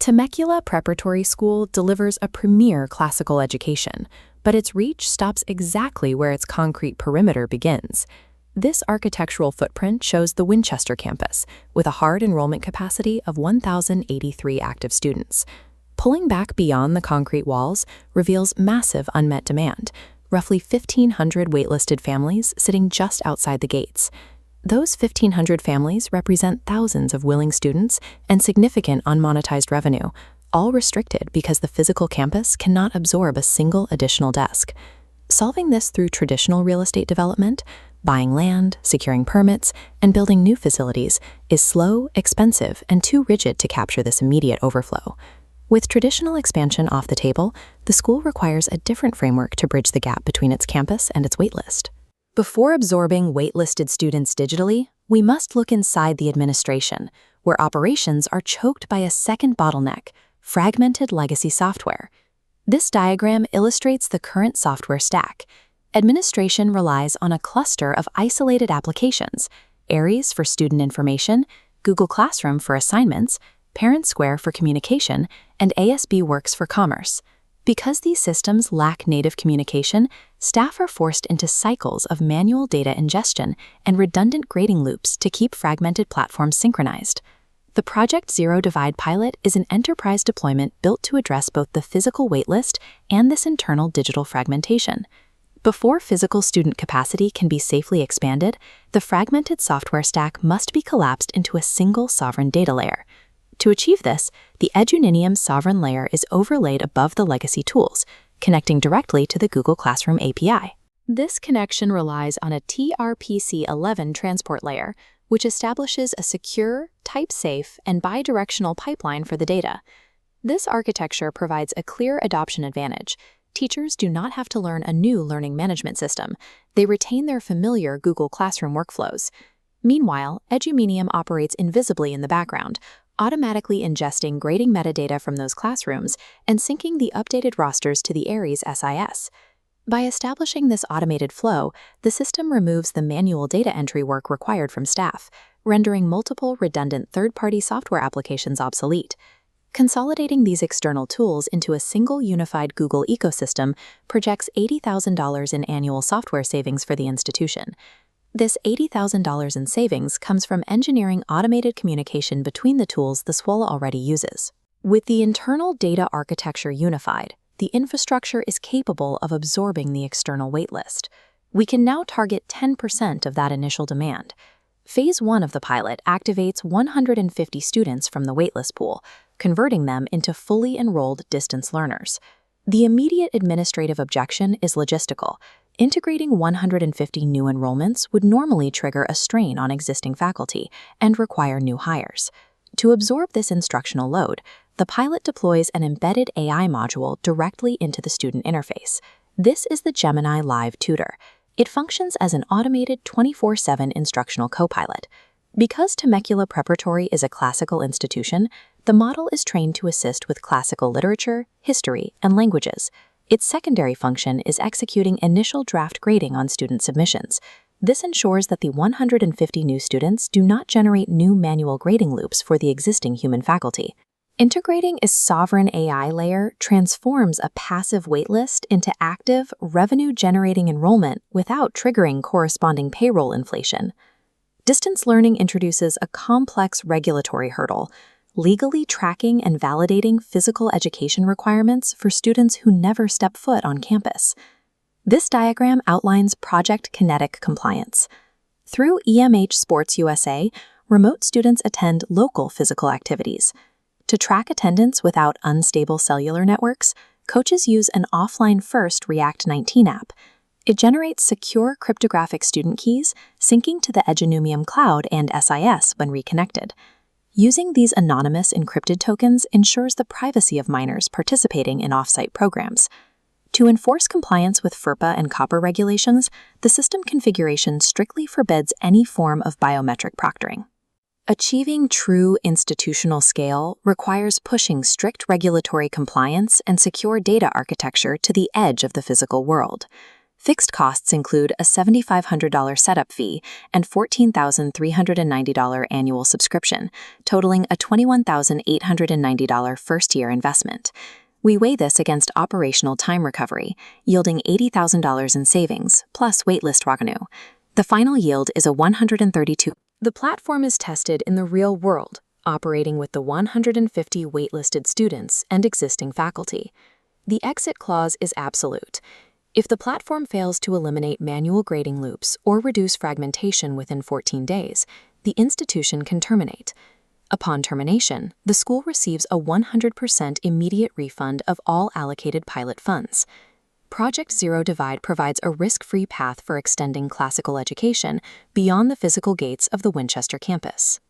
Temecula Preparatory School delivers a premier classical education, but its reach stops exactly where its concrete perimeter begins. This architectural footprint shows the Winchester Campus, with a hard enrollment capacity of 1,083 active students. Pulling back beyond the concrete walls reveals massive unmet demand, roughly 1,500 waitlisted families sitting just outside the gates. Those 1,500 families represent thousands of willing students and significant unmonetized revenue, all restricted because the physical campus cannot absorb a single additional desk. Solving this through traditional real estate development, buying land, securing permits, and building new facilities is slow, expensive, and too rigid to capture this immediate overflow. With traditional expansion off the table, the school requires a different framework to bridge the gap between its campus and its waitlist. Before absorbing waitlisted students digitally, we must look inside the administration, where operations are choked by a second bottleneck, fragmented legacy software. This diagram illustrates the current software stack. Administration relies on a cluster of isolated applications: Aeries for student information, Google Classroom for assignments, ParentSquare for communication, and ASBWorks for commerce. Because these systems lack native communication, staff are forced into cycles of manual data ingestion and redundant grading loops to keep fragmented platforms synchronized. The Project Zero Divide pilot is an enterprise deployment built to address both the physical waitlist and this internal digital fragmentation. Before physical student capacity can be safely expanded, the fragmented software stack must be collapsed into a single sovereign data layer. To achieve this, the Eduninium sovereign layer is overlaid above the legacy tools, connecting directly to the Google Classroom API. This connection relies on a tRPC 11 transport layer, which establishes a secure, type-safe, and bidirectional pipeline for the data. This architecture provides a clear adoption advantage. Teachers do not have to learn a new learning management system. They retain their familiar Google Classroom workflows. Meanwhile, Eduminium operates invisibly in the background, automatically ingesting grading metadata from those classrooms and syncing the updated rosters to the Aeries SIS. By establishing this automated flow, the system removes the manual data entry work required from staff, rendering multiple redundant third-party software applications obsolete. Consolidating these external tools into a single unified Google ecosystem projects $80,000 in annual software savings for the institution. This $80,000 in savings comes from engineering automated communication between the tools the SWOLA already uses. With the internal data architecture unified, the infrastructure is capable of absorbing the external waitlist. We can now target 10% of that initial demand. Phase 1 of the pilot activates 150 students from the waitlist pool, converting them into fully enrolled distance learners. The immediate administrative objection is logistical. Integrating 150 new enrollments would normally trigger a strain on existing faculty and require new hires. To absorb this instructional load, the pilot deploys an embedded AI module directly into the student interface. This is the Gemini Live Tutor. It functions as an automated 24/7 instructional copilot. Because Temecula Preparatory is a classical institution, the model is trained to assist with classical literature, history, and languages. Its secondary function is executing initial draft grading on student submissions. This ensures that the 150 new students do not generate new manual grading loops for the existing human faculty. Integrating a sovereign AI layer transforms a passive waitlist into active, revenue-generating enrollment without triggering corresponding payroll inflation. Distance learning introduces a complex regulatory hurdle, legally tracking and validating physical education requirements for students who never step foot on campus. This diagram outlines Project Kinetic compliance. Through EMH Sports USA, remote students attend local physical activities. To track attendance without unstable cellular networks, coaches use an offline-first React 19 app. It generates secure cryptographic student keys, syncing to the Eduninium cloud and SIS when reconnected. Using these anonymous encrypted tokens ensures the privacy of minors participating in off-site programs. To enforce compliance with FERPA and COPPA regulations, the system configuration strictly forbids any form of biometric proctoring. Achieving true institutional scale requires pushing strict regulatory compliance and secure data architecture to the edge of the physical world. Fixed costs include a $7,500 setup fee and $14,390 annual subscription, totaling a $21,890 first-year investment. We weigh this against operational time recovery, yielding $80,000 in savings, plus waitlist revenue. The final yield is a 132. The platform is tested in the real world, operating with the 150 waitlisted students and existing faculty. The exit clause is absolute. If the platform fails to eliminate manual grading loops or reduce fragmentation within 14 days, the institution can terminate. Upon termination, the school receives a 100% immediate refund of all allocated pilot funds. Project Zero Divide provides a risk-free path for extending classical education beyond the physical gates of the Winchester campus.